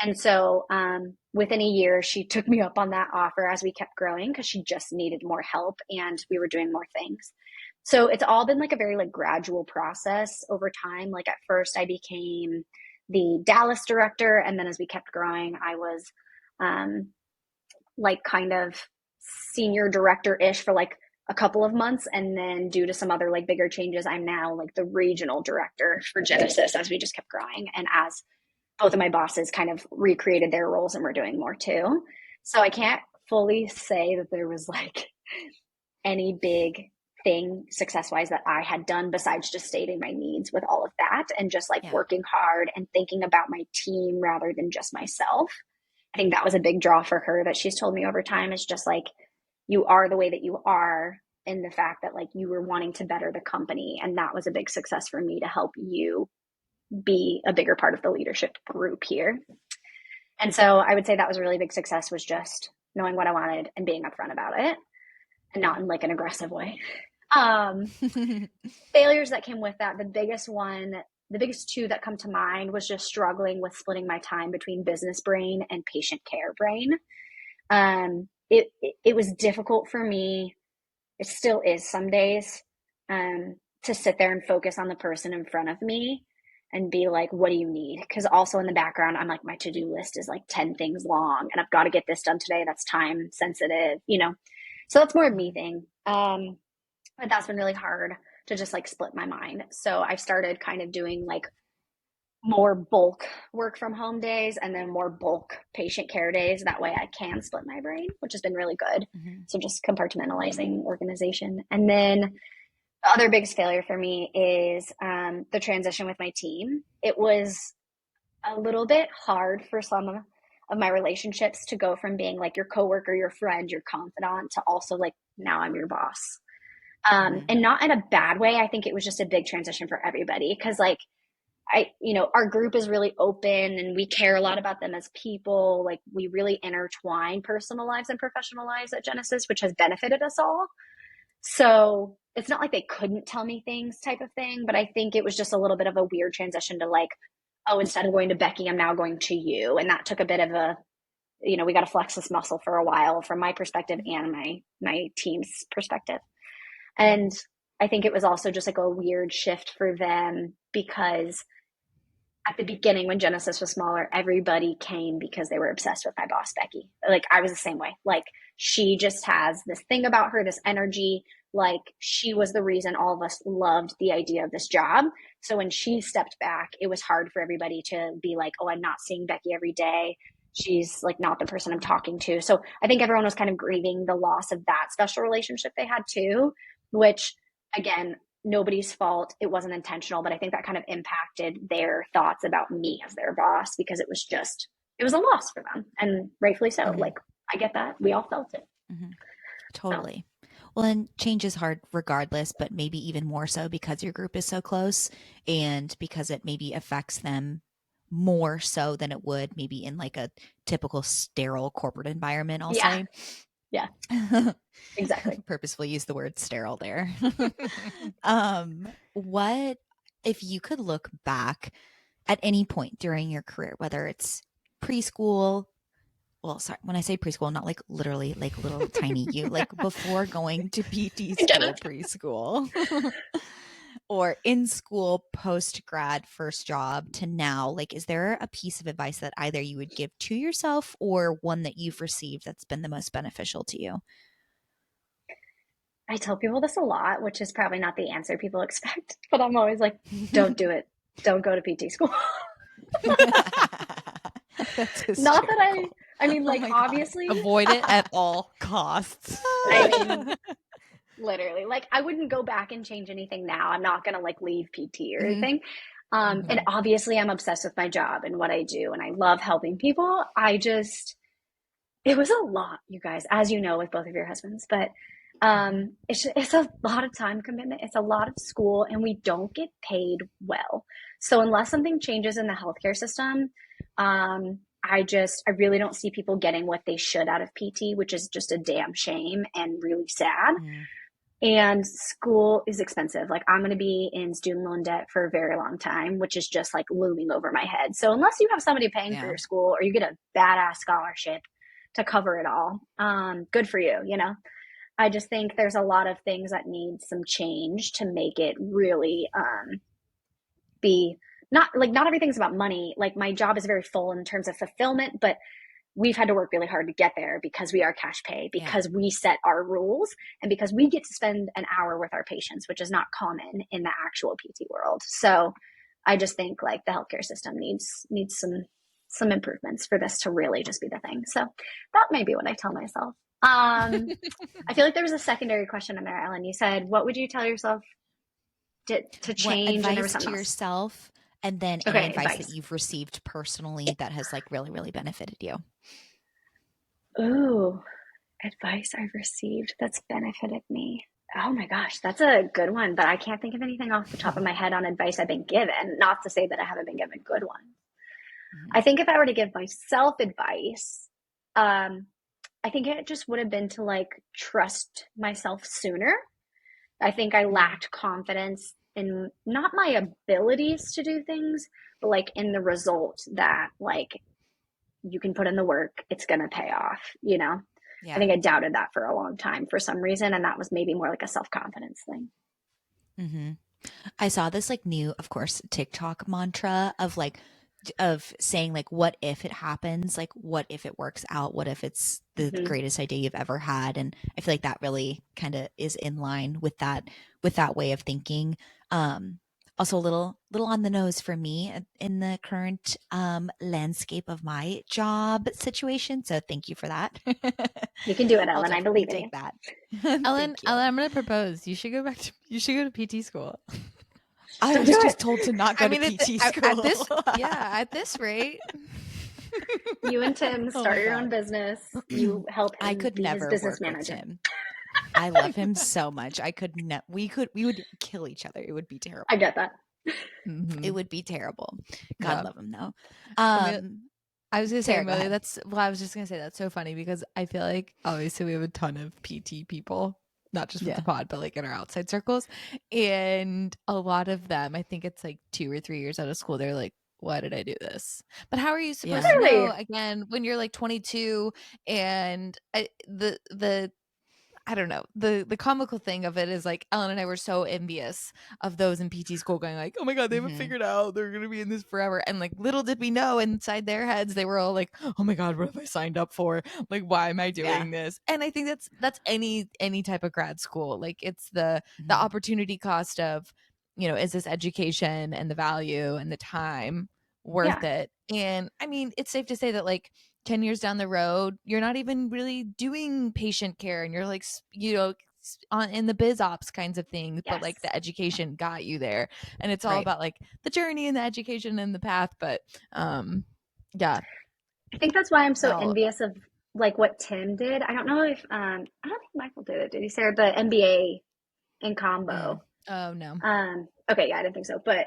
And so within a year, she took me up on that offer as we kept growing, because she just needed more help and we were doing more things. So it's all been like a very like gradual process over time. Like at first I became the Dallas director. And then as we kept growing, I was like kind of senior director-ish for like a couple of months. And then due to some other like bigger changes, I'm now like the regional director for Genesis as we just kept growing. And as both of my bosses kind of recreated their roles and we're doing more too. So I can't fully say that there was like any big thing success-wise that I had done besides just stating my needs with all of that and just like working hard and thinking about my team rather than just myself. I think that was a big draw for her that she's told me over time, is just like, you are the way that you are, and the fact that like you were wanting to better the company. And that was a big success for me to help you be a bigger part of the leadership group here. And so I would say that was a really big success, was just knowing what I wanted and being upfront about it, and not in like an aggressive way. Failures that came with that, the biggest two that come to mind was just struggling with splitting my time between business brain and patient care brain. It was difficult for me. It still is some days, to sit there and focus on the person in front of me and be like, what do you need? Because also in the background, I'm like, my to-do list is like 10 things long and I've got to get this done today. That's time sensitive, so that's more of me thing. But that's been really hard to just like split my mind. So I've started kind of doing like more bulk work from home days and then more bulk patient care days. That way I can split my brain, which has been really good. So just compartmentalizing organization. And then The other biggest failure for me is the transition with my team. It was a little bit hard for some of my relationships to go from being like your coworker, your friend, your confidant to also like now I'm your boss. And not in a bad way. I think it was just a big transition for everybody because like our group is really open and we care a lot about them as people. Like we really intertwine personal lives and professional lives at Genesis, which has benefited us all. So it's not like they couldn't tell me things type of thing, but I think it was just a little bit of a weird transition to like, oh, instead of going to Becky, I'm now going to you. And that took a bit of a, we got to flex this muscle for a while from my perspective and my team's perspective. And I think it was also just like a weird shift for them because at the beginning when Genesis was smaller, everybody came because they were obsessed with my boss, Becky. Like I was the same way. Like she just has this thing about her, this energy. Like she was the reason all of us loved the idea of this job. So when she stepped back, it was hard for everybody to be like, oh, I'm not seeing Becky every day. She's like not the person I'm talking to. So I think everyone was kind of grieving the loss of that special relationship they had too, which again, nobody's fault. It wasn't intentional, but I think that kind of impacted their thoughts about me as their boss because it was a loss for them. And rightfully so. Like, I get that. We all felt it. Totally. So. Well, and change is hard regardless, but maybe even more so because your group is so close and because it maybe affects them more so than it would maybe in like a typical sterile corporate environment, I'll say. Yeah. Exactly. Purposefully use the word sterile there. What if you could look back at any point during your career, whether it's preschool, well, sorry, when I say preschool, not like literally like little tiny you, like before going to PT school preschool or in school, post grad, first job to now, like, is there a piece of advice that either you would give to yourself or one that you've received that's been the most beneficial to you? I tell people this a lot, which is probably not the answer people expect, but I'm always like, don't do it. Don't go to PT school. Not that I mean, like, obviously. Avoid it at all costs. I mean, literally, like, I wouldn't go back and change anything now. I'm not going to, like, leave PT or anything. And obviously, I'm obsessed with my job and what I do, and I love helping people. It was a lot, you guys, as you know, with both of your husbands, but it's a lot of time commitment. It's a lot of school, and we don't get paid well. So unless something changes in the healthcare system, I really don't see people getting what they should out of PT, which is just a damn shame and really sad. And school is expensive. Like I'm going to be in student loan debt for a very long time, which is just like looming over my head. So unless you have somebody paying for your school or you get a badass scholarship to cover it all, good for you, I just think there's a lot of things that need some change to make it really be not everything's about money. Like my job is very full in terms of fulfillment, but we've had to work really hard to get there because we are cash pay, because we set our rules, and because we get to spend an hour with our patients, which is not common in the actual PT world. So I just think like the healthcare system needs some improvements for this to really just be the thing. So that may be what I tell myself. I feel like there was a secondary question in there, Ellen. You said, what would you tell yourself to change? What advice and there was something to else. yourself, and then any advice that you've received personally that has like really, really benefited you. Ooh, advice I've received that's benefited me. Oh my gosh, that's a good one, but I can't think of anything off the top of my head on advice I've been given. Not to say that I haven't been given good ones. I think if I were to give myself advice, I think it just would have been to like trust myself sooner. I think I lacked confidence in not my abilities to do things, but like in the result that like you can put in the work, it's going to pay off, Yeah. I think I doubted that for a long time for some reason. And that was maybe more like a self-confidence thing. I saw this like new, of course, TikTok mantra of saying like, what if it happens? Like, what if it works out? What if it's the greatest idea you've ever had? And I feel like that really kind of is in line with that way of thinking. Also a little on the nose for me in the current landscape of my job situation. So thank you for that. You can do it, I'll Ellen. I definitely believe in you. take that. Ellen, Thank you. I'm gonna propose. You should go to PT school. I was just told to not go to PT school. At this rate. You and Tim start your own business. You help him I could be his never business work manager. with Tim. I love him so much. I could we would kill each other. It would be terrible. I get that. It would be terrible. God love him though. I was gonna say, Sarah, Amelia, I was just gonna say that's so funny because I feel like obviously we have a ton of PT people, not just with the pod, but like in our outside circles. And a lot of them, I think it's like 2 or 3 years out of school, they're like, why did I do this? But how are you supposed to know again when you're like 22 and the I don't know. The comical thing of it is like Ellen and I were so envious of those in PT school going like, oh my God, they haven't figured out they're going to be in this forever. And like little did we know inside their heads, they were all like, oh my God, what have I signed up for? Like, why am I doing this? And I think that's any type of grad school. Like it's the opportunity cost of, you know, is this education and the value and the time worth it? And I mean, it's safe to say that like 10 years down the road, you're not even really doing patient care and you're like, you know, in the biz ops kinds of things, but like the education got you there. And it's all about like the journey and the education and the path. But yeah. I think that's why I'm so envious of like what Tim did. I don't know if, I don't think Michael did it. Did he, Sarah? The MBA in combo. Oh, no. Okay. Yeah, I didn't think so. But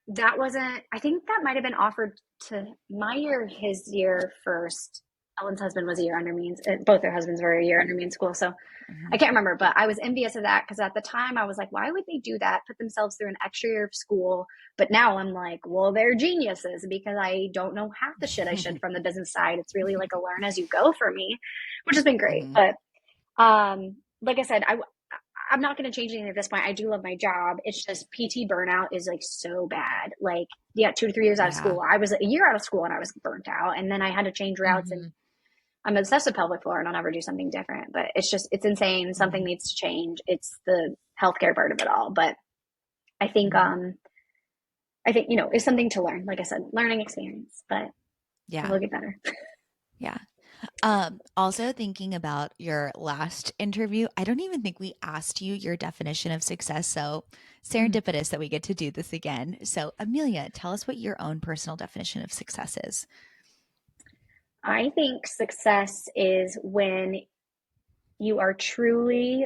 that wasn't, I think that might have been offered to my year, his year first. Ellen's husband was a year under me. Both their husbands were a year under me in school. So I can't remember, but I was envious of that because at the time I was like, why would they do that? Put themselves through an extra year of school. But now I'm like, well, they're geniuses because I don't know half the shit I should from the business side. It's really like a learn as you go for me, which has been great. But like I said, I'm not going to change anything at this point. I do love my job. It's just PT burnout is like so bad. Like, 2 to 3 years out of school. I was a year out of school and I was burnt out. And then I had to change routes and I'm obsessed with pelvic floor and I'll never do something different. But it's insane. Something needs to change. It's the healthcare part of it all. But I think, you know, it's something to learn. Like I said, learning experience, but we'll get better. Yeah. Also thinking about your last interview, I don't even think we asked you your definition of success. So serendipitous that we get to do this again. So Amelia, tell us what your own personal definition of success is. I think success is when you are truly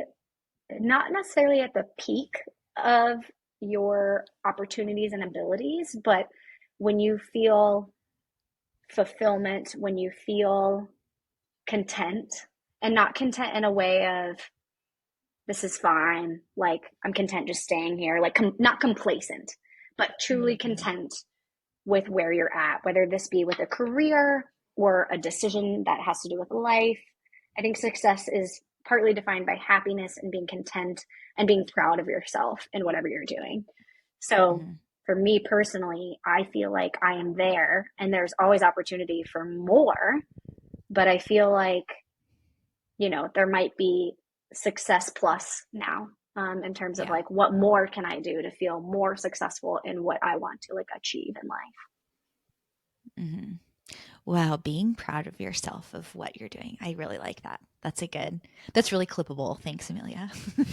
not necessarily at the peak of your opportunities and abilities, but when you feel fulfillment, when you feel content, and not content in a way of this is fine, like I'm content just staying here, like not complacent, but truly content with where you're at, whether this be with a career or a decision that has to do with life. I think success is partly defined by happiness and being content and being proud of yourself in whatever you're doing. So for me personally, I feel like I am there and there's always opportunity for more, but I feel like, you know, there might be success plus now in terms of like, what more can I do to feel more successful in what I want to like achieve in life? Wow, being proud of yourself of what you're doing. I really like that. That's really clippable. Thanks, Amelia. Well,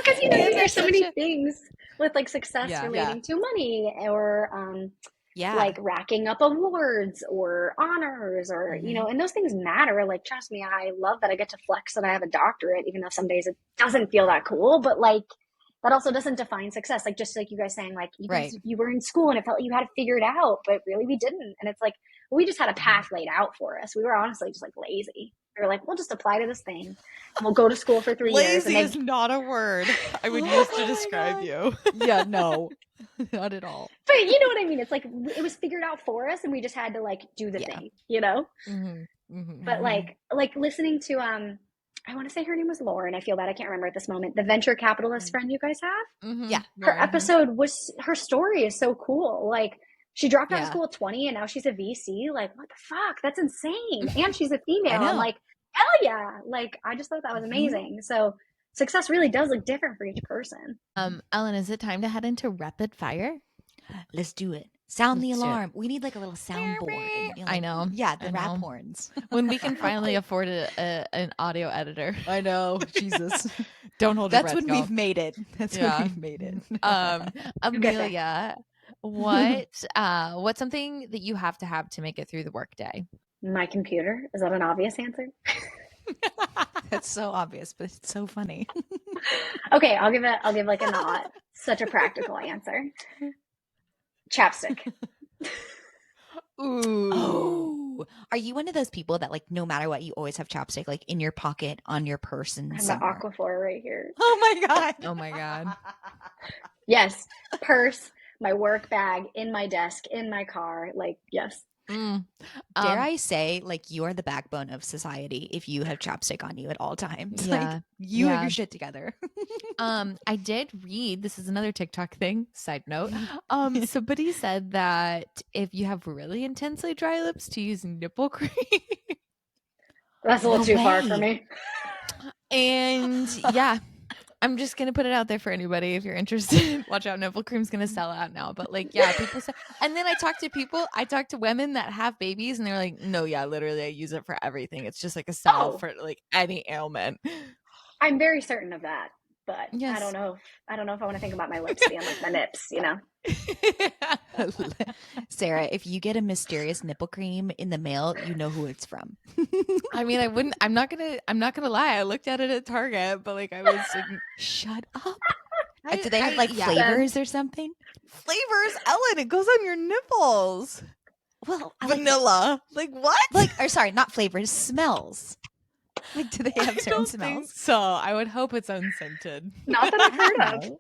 because you know, there's so many things with like success relating to money or like racking up awards or honors or, you know, and those things matter. Like, trust me, I love that I get to flex that I have a doctorate, even though some days it doesn't feel that cool, but like, that also doesn't define success. Like, just like you guys saying, like, you were in school and it felt like you had to figure it out, but really we didn't. And it's like, we just had a path laid out for us. We were honestly just like lazy. We were like, we'll just apply to this thing and we'll go to school for 3 years. Lazy is not a word I would use to describe you. Yeah, no, not at all. But you know what I mean? It's like, it was figured out for us and we just had to like do the thing, you know? But like listening to, I want to say her name was Lauren. I feel bad. I can't remember at this moment. The venture capitalist friend you guys have. Yeah. Her episode her story is so cool. Like she dropped out of school at 20 and now she's a VC. Like, what the fuck? That's insane. And she's a female. I'm like, hell yeah. Like, I just thought that was amazing. So success really does look different for each person. Ellen, is it time to head into rapid fire? Let's do it. Sound the alarm. We need like a little soundboard. I know. Yeah, the rap horns. When we can finally afford an audio editor. I know. Jesus. Don't hold That's your breath, when y'all. we've made it. That's when we've made it. Amelia, what's something that you have to make it through the workday? My computer. Is that an obvious answer? That's so obvious, but it's so funny. Okay, I'll give like a not such a practical answer. Chapstick. Ooh. Oh, are you one of those people that like no matter what you always have chapstick like in your pocket, on your person? I have somewhere? the Aquaphor right here. Oh my god. Oh my god. Yes, purse, my work bag, in my desk, in my car. Like, yes. Dare I say, like, you are the backbone of society if you have chapstick on you at all times. Yeah. Like, you have your shit together. I did read, this is another TikTok thing, side note. Somebody said that if you have really intensely dry lips, to use nipple cream. That's a little too far for me. And yeah, I'm just gonna put it out there for anybody if you're interested. Watch out, nipple cream's gonna sell out now. But like, yeah, people say. And then I talk to women that have babies, and they're like, "No, yeah, literally, I use it for everything. It's just like a salve for like any ailment." I'm very certain of that, but yes. I don't know if I want to think about my lips being like my nips, you know. Sarah, if you get a mysterious nipple cream in the mail, you know who it's from. I mean, I'm not gonna lie. I looked at it at Target, but like I was like, shut up. Do they have like flavors or something? Flavors, Ellen, it goes on your nipples. Well, vanilla. Like what? Like, or sorry, not flavors, smells. Like, do they have certain smells? So I would hope it's unscented. Not that I've heard of.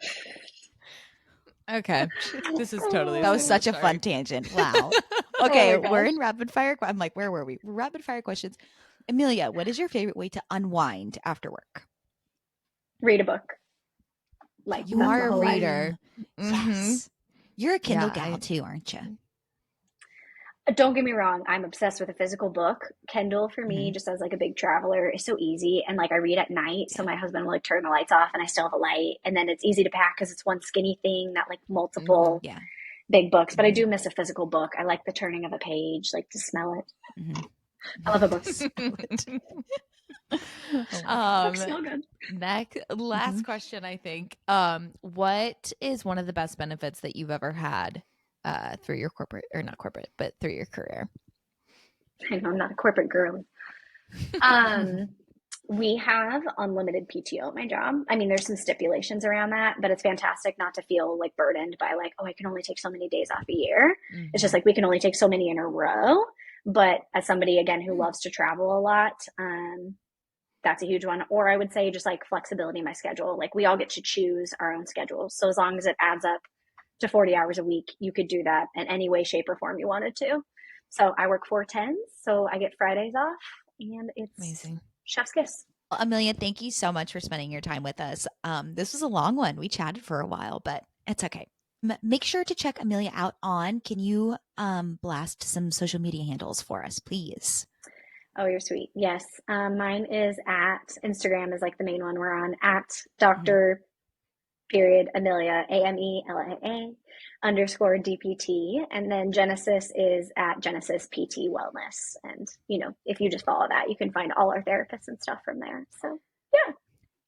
Okay, this is totally. That was such a fun tangent. Wow. Okay, we're in rapid fire. I'm like, where were we? Rapid fire questions. Amelia, what is your favorite way to unwind after work? Read a book. Like, you are a reader. Yes. You're a Kindle gal too, aren't you? Don't get me wrong. I'm obsessed with a physical book. Kindle for me, just as like a big traveler, is so easy. And like I read at night. So my husband will like turn the lights off and I still have a light. And then it's easy to pack because it's one skinny thing, not like multiple big books. But I do miss a physical book. I like the turning of a page, like to smell it. I love a book. Last question, I think. What is one of the best benefits that you've ever had through your corporate, or not corporate, but through your career? I know I'm not a corporate girly. We have unlimited PTO at my job. I mean, there's some stipulations around that, but it's fantastic not to feel like burdened by like, oh, I can only take so many days off a year. It's just like we can only take so many in a row. But as somebody, again, who loves to travel a lot, that's a huge one. Or I would say just like flexibility in my schedule. Like we all get to choose our own schedules. So as long as it adds up to 40 hours a week, you could do that in any way, shape, or form you wanted to. So I work 4/10s, so I get Fridays off, and it's amazing. Chef's kiss. Well, Amelia, thank you so much for spending your time with us. This was a long one. We chatted for a while, but it's okay. Make sure to check Amelia out on. Can you blast some social media handles for us, please? Oh, you're sweet. Yes. Mine is at Instagram is like the main one we're on, at Dr. Period Amelia, AMELIA _DPT. And then Genesis is at Genesis PT Wellness. And, you know, if you just follow that, you can find all our therapists and stuff from there. So, yeah.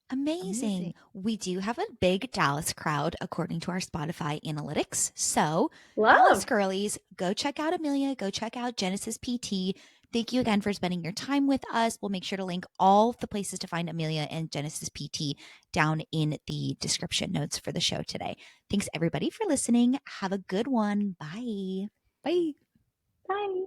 Amazing. We do have a big Dallas crowd according to our Spotify analytics. So, Dallas girlies, go check out Amelia, go check out Genesis PT. Thank you again for spending your time with us. We'll make sure to link all the places to find Amelia and Genesis PT down in the description notes for the show today. Thanks everybody for listening. Have a good one. Bye. Bye. Bye.